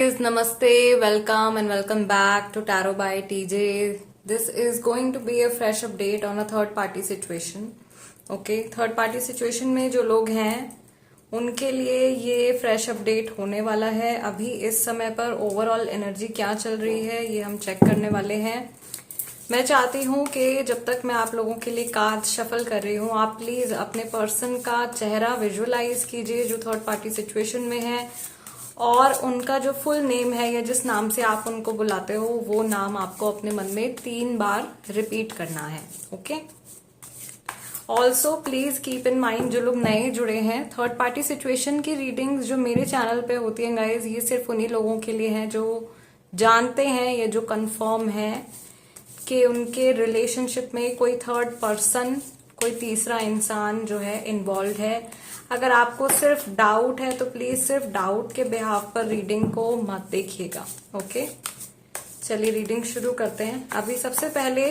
guys, namaste, welcome and welcome back to Tarot by TJ. This is going to be a fresh update on a third party situation. Okay, third party situation में जो लोग हैं उनके लिए ये fresh update होने वाला है। अभी इस समय पर ओवरऑल एनर्जी क्या चल रही है ये हम चेक करने वाले हैं। मैं चाहती हूँ कि जब तक मैं आप लोगों के लिए कार्ड शफल कर रही हूँ, आप प्लीज अपने पर्सन का चेहरा विजुअलाइज कीजिए जो थर्ड पार्टी सिचुएशन में है, और उनका जो फुल नेम है या जिस नाम से आप उनको बुलाते हो वो नाम आपको अपने मन में 3 बार रिपीट करना है। Okay, also please keep in mind जो लोग नए जुड़े हैं, थर्ड पार्टी सिचुएशन की रीडिंग्स जो मेरे चैनल पे होती है गाइज, ये सिर्फ उन्हीं लोगों के लिए हैं जो जानते हैं या जो कंफर्म है कि उनके रिलेशनशिप में कोई थर्ड पर्सन, कोई तीसरा इंसान जो है इन्वॉल्व है। अगर आपको सिर्फ डाउट है तो प्लीज सिर्फ डाउट के बिहाफ पर रीडिंग को मत देखिएगा। ओके, चलिए रीडिंग शुरू करते हैं। अभी सबसे पहले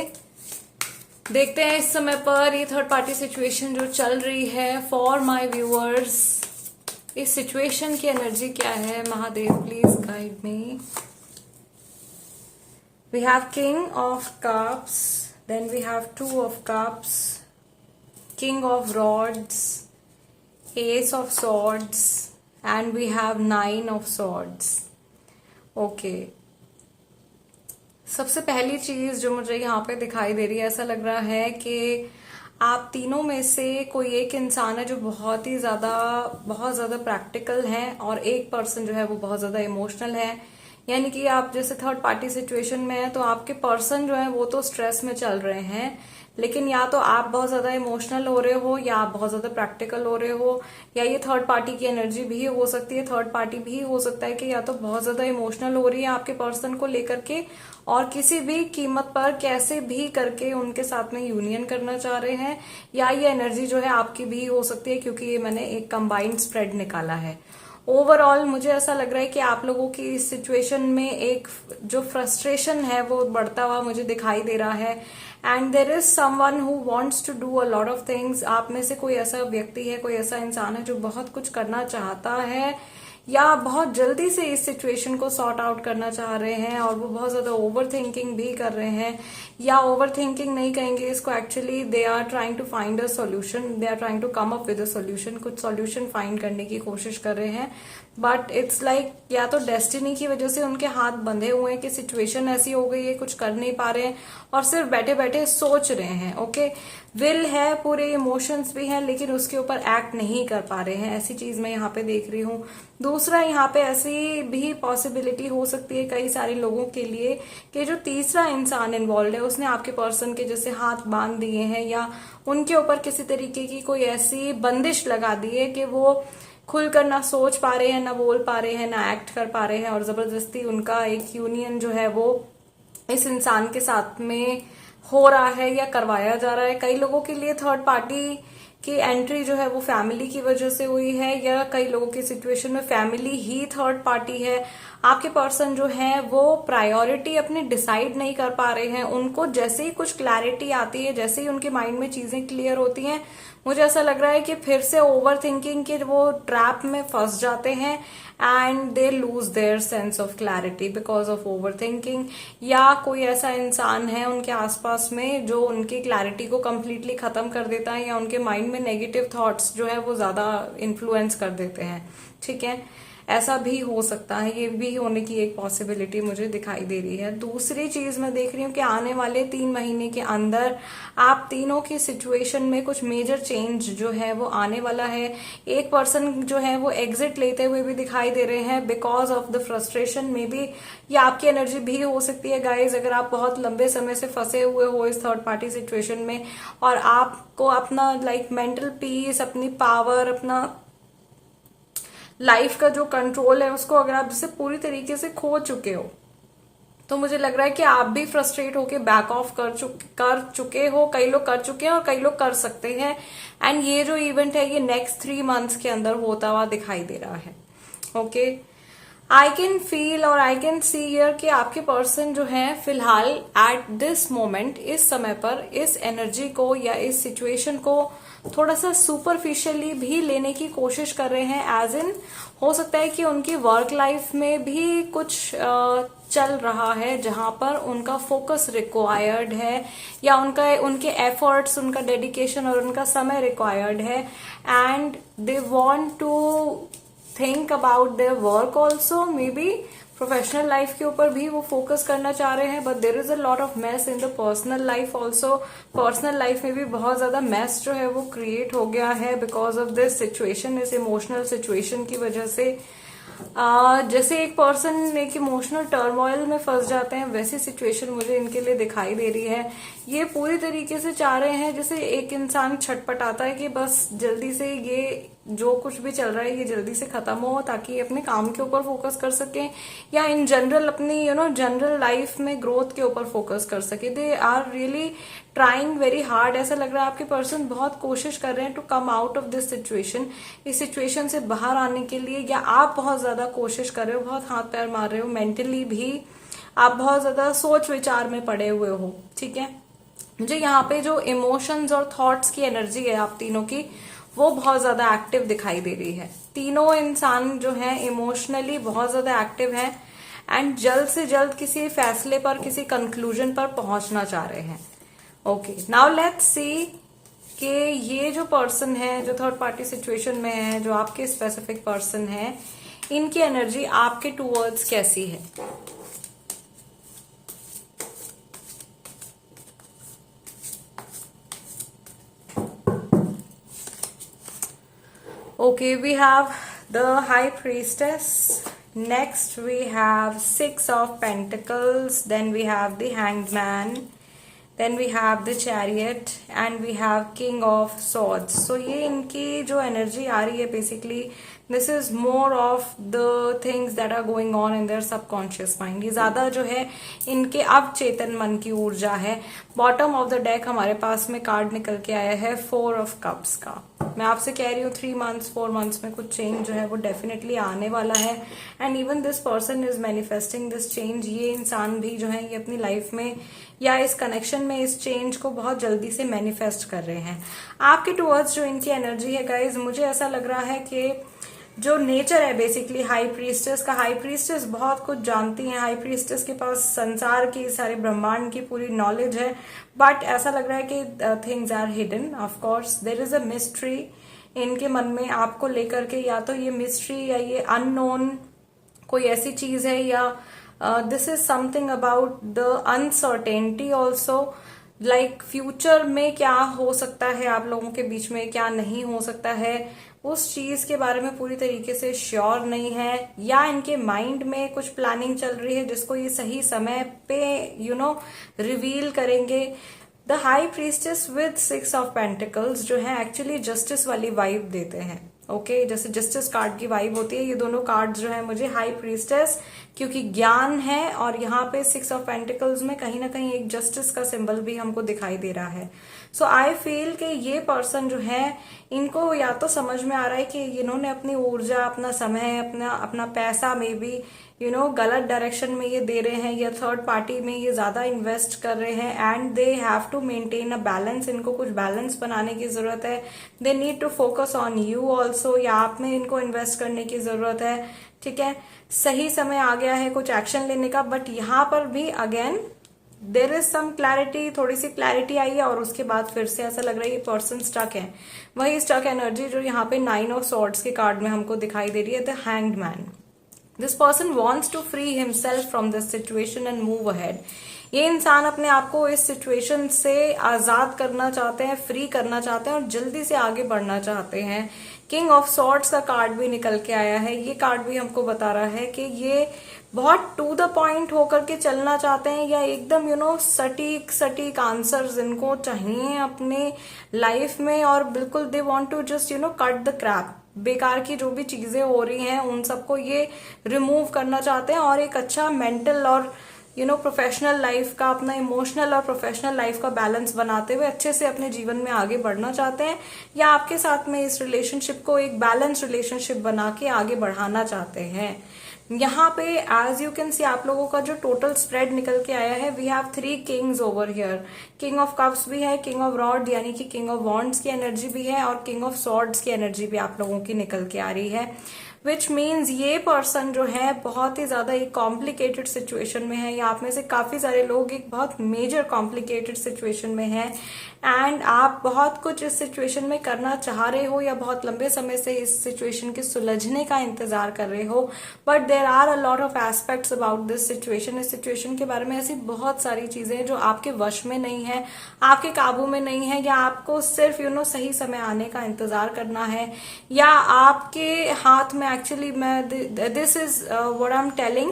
देखते हैं इस समय पर ये थर्ड पार्टी सिचुएशन जो चल रही है फॉर माय व्यूअर्स, इस सिचुएशन की एनर्जी क्या है। Mahadev please guide me. We have King of Cups, then we have Two of Cups, King of Rods, Ace of Swords, and we have Nine of Swords. Okay. सबसे पहली चीज जो मुझे यहाँ पे दिखाई दे रही है, ऐसा लग रहा है कि आप तीनों में से कोई एक इंसान है जो बहुत ज्यादा प्रैक्टिकल है और एक पर्सन जो है वो बहुत ज्यादा इमोशनल है। यानी कि आप जैसे थर्ड पार्टी सिचुएशन में है तो आपके पर्सन जो है वो तो स्ट्रेस में चल रहे हैं, लेकिन या तो आप बहुत ज्यादा इमोशनल हो रहे हो या आप बहुत ज्यादा प्रैक्टिकल हो रहे हो, या ये थर्ड पार्टी की एनर्जी भी हो सकती है। थर्ड पार्टी भी हो सकता है कि या तो बहुत ज्यादा इमोशनल हो रही है आपके पर्सन को लेकर के और किसी भी कीमत पर कैसे भी करके उनके साथ में यूनियन करना चाह रहे हैं, या ये एनर्जी जो है आपकी भी हो सकती है क्योंकि ये मैंने एक कंबाइंड स्प्रेड निकाला है। ओवरऑल मुझे ऐसा लग रहा है कि आप लोगों की इस सिचुएशन में एक जो फ्रस्ट्रेशन है वो बढ़ता हुआ मुझे दिखाई दे रहा है, and there is someone who wants to do a lot of things. आप में से कोई ऐसा व्यक्ति है, कोई ऐसा इंसान है जो बहुत कुछ करना चाहता है या बहुत जल्दी से इस सिचुएशन को सॉर्ट आउट करना चाह रहे हैं, और वो बहुत ज्यादा ओवर थिंकिंग भी कर रहे हैं, या ओवर थिंकिंग नहीं कहेंगे इसको, actually they are trying to find a solution, they are trying to come up with a solution. कुछ सॉल्यूशन फाइंड करने की कोशिश कर रहे हैं, बट इट्स लाइक या तो डेस्टिनी की वजह से उनके हाथ बंधे हुए हैं कि सिचुएशन ऐसी हो गई है, कुछ कर नहीं पा रहे हैं और सिर्फ बैठे बैठे सोच रहे हैं। ओके, विल है, पूरे इमोशंस भी हैं, लेकिन उसके ऊपर एक्ट नहीं कर पा रहे हैं, ऐसी चीज मैं यहाँ पे देख रही हूँ। दूसरा, यहाँ पे ऐसी भी पॉसिबिलिटी हो सकती है कई सारे लोगों के लिए कि जो तीसरा इंसान इन्वॉल्व है उसने आपके पर्सन के जैसे हाथ बांध दिए हैं या उनके ऊपर किसी तरीके की कोई ऐसी बंदिश लगा दी है कि वो खुलकर ना सोच पा रहे हैं, ना बोल पा रहे हैं, ना एक्ट कर पा रहे हैं, और जबरदस्ती उनका एक यूनियन जो है वो इस इंसान के साथ में हो रहा है या करवाया जा रहा है। कई लोगों के लिए थर्ड पार्टी की एंट्री जो है वो फैमिली की वजह से हुई है, या कई लोगों की सिचुएशन में फैमिली ही थर्ड पार्टी है। आपके पर्सन जो है वो प्रायोरिटी अपनी डिसाइड नहीं कर पा रहे हैं। उनको जैसे ही कुछ क्लैरिटी आती है, जैसे ही उनके माइंड में चीजें क्लियर होती हैं, मुझे ऐसा लग रहा है कि फिर से ओवर थिंकिंग के वो ट्रैप में फंस जाते हैं and they lose their sense of clarity because of over thinking. या कोई ऐसा इंसान है उनके आसपास में जो उनकी क्लैरिटी को कंप्लीटली खत्म कर देता है, या उनके माइंड में नेगेटिव थॉट्स जो है वो ज्यादा इन्फ्लुएंस कर देते हैं। ठीक है, ऐसा भी हो सकता है, ये भी होने की एक पॉसिबिलिटी मुझे दिखाई दे रही है। दूसरी चीज मैं देख रही हूँ कि आने वाले 3 महीने के अंदर आप तीनों की सिचुएशन में कुछ मेजर चेंज जो है वो आने वाला है। एक पर्सन जो है वो एग्जिट लेते हुए भी दिखाई दे रहे हैं बिकॉज ऑफ द फ्रस्ट्रेशन में भी, ये आपकी एनर्जी भी हो सकती है गाइज। अगर आप बहुत लंबे समय से फंसे हुए हो इस थर्ड पार्टी सिचुएशन में और आपको अपना मेंटल पीस, अपनी पावर, अपना लाइफ का जो कंट्रोल है उसको अगर आप जैसे पूरी तरीके से खो चुके हो, तो मुझे लग रहा है कि आप भी फ्रस्ट्रेट होके बैक ऑफ कर चुके हो। कई लोग कर चुके हैं और कई लोग कर सकते हैं, एंड ये जो इवेंट है ये नेक्स्ट 3 मंथ्स के अंदर होता हुआ दिखाई दे रहा है। ओके, आई कैन फील और आई कैन सी हियर कि आपके पर्सन जो है फिलहाल एट दिस मोमेंट, इस समय पर इस एनर्जी को या इस सिचुएशन को थोड़ा सा सुपरफिशियली भी लेने की कोशिश कर रहे हैं, एज इन हो सकता है कि उनकी वर्क लाइफ में भी कुछ चल रहा है जहां पर उनका फोकस रिक्वायर्ड है, या उनके एफर्ट्स, उनका डेडिकेशन और उनका समय रिक्वायर्ड है, and they want to think about their work also, maybe professional life के ऊपर भी वो फोकस करना चाह रहे हैं, but there is a lot of mess in the personal life also. Personal life में भी बहुत ज्यादा मैस जो है वो क्रिएट हो गया है बिकॉज ऑफ दिस सिचुएशन, इस इमोशनल सिचुएशन की वजह से। जैसे एक पर्सन एक इमोशनल टर्मोइल में फंस जाते हैं, वैसी सिचुएशन मुझे इनके लिए दिखाई दे रही है। ये पूरी तरीके से चाह रहे हैं, जैसे एक इंसान छटपटाता है कि बस जल्दी से ये जो कुछ भी चल रहा है ये जल्दी से खत्म हो, ताकि ये अपने काम के ऊपर फोकस कर सके, या इन जनरल अपनी जनरल लाइफ में ग्रोथ के ऊपर फोकस कर सके। They are really trying very hard. ऐसा लग रहा है आपके पर्सन बहुत कोशिश कर रहे हैं to come out of this situation, इस सिचुएशन से बाहर आने के लिए, या आप बहुत ज्यादा कोशिश कर रहे हो, बहुत हाथ पैर मार रहे हो, मेंटली भी आप बहुत ज्यादा सोच विचार में पड़े हुए हो। ठीक है, मुझे यहाँ पे जो इमोशंस और थॉट्स की एनर्जी है आप तीनों की, वो बहुत ज्यादा एक्टिव दिखाई दे रही है। तीनों इंसान जो है इमोशनली बहुत ज्यादा एक्टिव है, एंड जल्द से जल्द किसी फैसले पर, किसी कंक्लूजन पर पहुंचना चाह रहे हैं। ओके, नाउ लेट्स सी कि ये जो पर्सन है, जो थर्ड पार्टी सिचुएशन में है, जो आपके स्पेसिफिक पर्सन है, इनकी एनर्जी आपके टूवर्ड्स कैसी है। Okay, we have the High Priestess. Next, we have Six of Pentacles. Then we have the Hanged Man. Then we have the Chariot. And we have King of Swords. So, ये इनकी जो energy आ रही है, basically, this is more of the things that are going on in their subconscious mind. ये ज्यादा जो है इनके अब चेतन मन की ऊर्जा है। बॉटम ऑफ द डेक हमारे पास में कार्ड निकल के आया है 4 ऑफ कप्स का। मैं आपसे कह रही हूँ 3 मंथ्स 4 मंथ्स में कुछ चेंज जो है वो डेफिनेटली आने वाला है, and even this person is manifesting this change. ये इंसान भी जो है ये अपनी लाइफ में या इस कनेक्शन में इस चेंज को बहुत जल्दी से मैनिफेस्ट कर रहे हैं। आपके टुवर्ड्स जो इनकी एनर्जी है गाइज, मुझे ऐसा लग रहा है कि जो नेचर है बेसिकली हाई प्रीस्टेस का, हाई प्रीस्टेस बहुत कुछ जानती हैं, हाई प्रीस्टेस के पास संसार की, सारे ब्रह्मांड की पूरी नॉलेज है, बट ऐसा लग रहा है कि things are hidden. Of course there is a mystery इनके मन में आपको लेकर के, या तो ये मिस्ट्री या ये अननोन कोई ऐसी चीज है, या this is something about the uncertainty also, like future में क्या हो सकता है आप लोगों के बीच में, क्या नहीं हो सकता है, उस चीज के बारे में पूरी तरीके से श्योर नहीं है, या इनके माइंड में कुछ प्लानिंग चल रही है जिसको ये सही समय पे रिवील करेंगे। The high priestess with 6 of pentacles जो है एक्चुअली जस्टिस वाली वाइब देते हैं। ओके, जैसे जस्टिस कार्ड की वाइब होती है, ये दोनों कार्ड जो है मुझे हाई प्रीस्टेस, क्योंकि ज्ञान है, और यहाँ पे 6 ऑफ पेंटिकल्स में कहीं ना कहीं एक जस्टिस का सिंबल भी हमको दिखाई दे रहा है। सो आई फील कि ये पर्सन जो है, इनको या तो समझ में आ रहा है कि इन्होंने अपनी ऊर्जा, अपना समय, अपना पैसा में भी गलत डायरेक्शन में ये दे रहे हैं, या थर्ड पार्टी में ये ज्यादा इन्वेस्ट कर रहे हैं, and they have to maintain a balance. इनको कुछ बैलेंस बनाने की जरूरत है। They need to focus on you also, या आप में इनको इन्वेस्ट करने की जरूरत है। ठीक है, सही समय आ गया है कुछ एक्शन लेने का, बट यहाँ पर भी again there is some clarity, थोड़ी सी क्लैरिटी आई है, और उसके बाद फिर से ऐसा लग रहा है ये पर्सन स्टक है। वही स्टक एनर्जी जो यहाँ पे 9 ऑफ सॉर्ड्स के कार्ड में हमको दिखाई दे रही है, the hanged man. This person wants to free himself from this situation and move ahead. ये इंसान अपने आप को इस सिचुएशन से आजाद करना चाहते हैं, फ्री करना चाहते हैं, और जल्दी से आगे बढ़ना चाहते हैं। किंग ऑफ सॉर्ड्स का कार्ड भी निकल के आया है। ये कार्ड भी हमको बता रहा है कि ये बहुत टू द पॉइंट होकर के चलना चाहते हैं, या एकदम सटीक सटीक आंसर्स इनको चाहिए अपने लाइफ में, और बिल्कुल they want to just cut the crap. बेकार की जो भी चीजें हो रही हैं उन सबको ये रिमूव करना चाहते हैं, और एक अच्छा मेंटल और प्रोफेशनल लाइफ का, अपना इमोशनल और प्रोफेशनल लाइफ का बैलेंस बनाते हुए अच्छे से अपने जीवन में आगे बढ़ना चाहते हैं, या आपके साथ में इस रिलेशनशिप को एक बैलेंस रिलेशनशिप बना के आगे बढ़ाना चाहते हैं। यहाँ पे एज यू कैन सी आप लोगों का जो टोटल स्प्रेड निकल के आया है, we have 3 kings over here. King of cups भी है, किंग ऑफ रॉड यानी कि किंग ऑफ वॉन्ड्स की एनर्जी भी है, और किंग ऑफ सॉर्ड्स की एनर्जी भी आप लोगों की निकल के आ रही है। विच मीन्स ये पर्सन जो है बहुत ही ज्यादा एक कॉम्प्लिकेटेड सिचुएशन में है, या आप में से काफी सारे लोग एक बहुत मेजर कॉम्प्लिकेटेड सिचुएशन में है, एंड आप बहुत कुछ इस सिचुएशन में करना चाह रहे हो या बहुत लंबे समय से इस सिचुएशन के सुलझने का इंतजार कर रहे हो, but there are a lot of aspects about this situation. इस सिचुएशन के बारे में ऐसी बहुत सारी चीजें जो आपके वश में नहीं है, आपके काबू में नहीं है, या आपको सिर्फ सही समय आने का इंतजार करना है, या आपके हाथ में actually this is what I am telling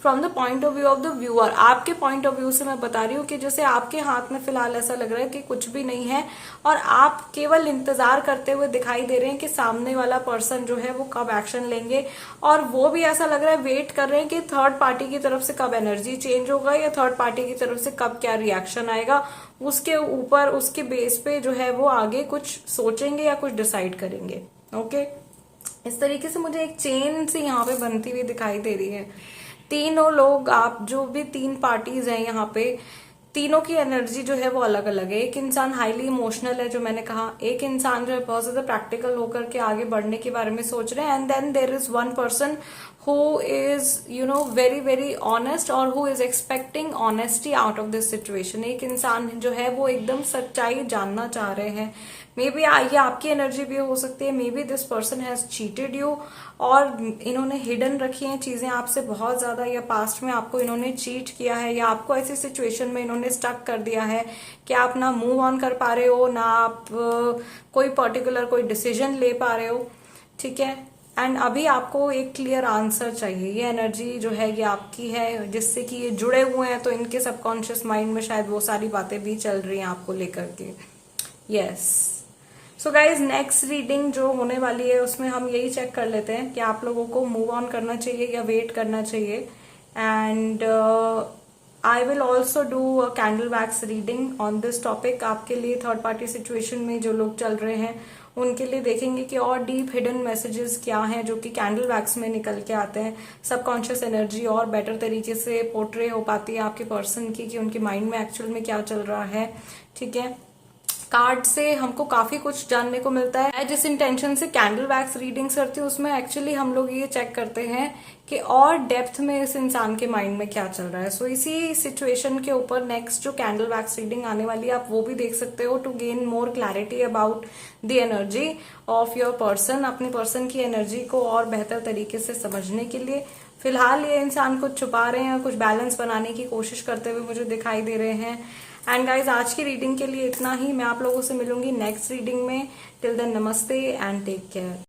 from the point of view of the viewer. आपके पॉइंट ऑफ व्यू से मैं बता रही हूँ कि जैसे आपके हाथ में फिलहाल ऐसा लग रहा है कि कुछ भी नहीं है, और आप केवल इंतजार करते हुए दिखाई दे रहे हैं कि सामने वाला पर्सन जो है वो कब एक्शन लेंगे, और वो भी ऐसा लग रहा है वेट कर रहे हैं कि थर्ड पार्टी की तरफ से कब एनर्जी चेंज होगा, या थर्ड पार्टी की तरफ से कब क्या रिएक्शन आएगा, उसके ऊपर उसके बेस पे जो है वो आगे कुछ सोचेंगे या कुछ डिसाइड करेंगे। ओके, इस तरीके से मुझे एक चेन से यहाँ पे बनती हुई दिखाई दे रही है। तीनों लोग, आप जो भी 3 पार्टीज हैं यहाँ पे, तीनों की एनर्जी जो है वो अलग अलग है। एक इंसान हाईली इमोशनल है जो मैंने कहा, एक इंसान जो है बहुत ज्यादा प्रैक्टिकल होकर के आगे बढ़ने के बारे में सोच रहे हैं, and then there is one person who is very very honest और who is expecting honesty out of this situation। एक इंसान जो है वो एकदम सच्चाई जानना चाह रहे हैं। मे बी ये आपकी एनर्जी भी हो सकती है, may be this person has cheated you, और इन्होंने हिडन रखी हैं चीजें आपसे बहुत ज्यादा, या पास्ट में आपको इन्होंने चीट किया है, या आपको ऐसी सिचुएशन में इन्होंने स्टक कर दिया है कि आप ना मूव ऑन कर पा रहे हो, ना आप कोई पर्टिकुलर कोई डिसीजन ले पा रहे हो। ठीक है, एंड अभी आपको एक क्लियर आंसर चाहिए। ये एनर्जी जो है ये आपकी है, जिससे कि ये जुड़े हुए हैं, तो इनके सबकॉन्शियस माइंड में शायद वो सारी बातें भी चल रही हैं आपको लेकर के। Yes, so guys next reading जो होने वाली है उसमें हम यही चेक कर लेते हैं कि आप लोगों को मूव ऑन करना चाहिए या वेट करना चाहिए। And I will also do a candle wax reading on this topic आपके लिए। थर्ड पार्टी सिचुएशन में जो लोग चल रहे हैं उनके लिए देखेंगे कि और डीप हिडन मैसेजेस क्या हैं जो कि कैंडल वैक्स में निकल के आते हैं। सबकॉन्शियस एनर्जी और बेटर तरीके से पोर्ट्रे हो पाती है आपके पर्सन की, कि उनके माइंड में एक्चुअल में क्या चल रहा है। ठीक है, कार्ड से हमको काफी कुछ जानने को मिलता है। जिस इंटेंशन से कैंडल वैक्स रीडिंग्स करती हूँ उसमें एक्चुअली हम लोग ये चेक करते हैं कि और डेप्थ में इस इंसान के माइंड में क्या चल रहा है। सो इसी सिचुएशन के ऊपर नेक्स्ट जो कैंडल वैक्स रीडिंग आने वाली है आप वो भी देख सकते हो, to gain more clarity about the energy of your person. अपने पर्सन की एनर्जी को और बेहतर तरीके से समझने के लिए फिलहाल ये इंसान कुछ छुपा रहे हैं, कुछ बैलेंस बनाने की कोशिश करते हुए मुझे दिखाई दे रहे हैं। एंड गाइज आज की रीडिंग के लिए इतना ही। मैं आप लोगों से मिलूंगी नेक्स्ट रीडिंग में। टिल देन नमस्ते एंड टेक केयर।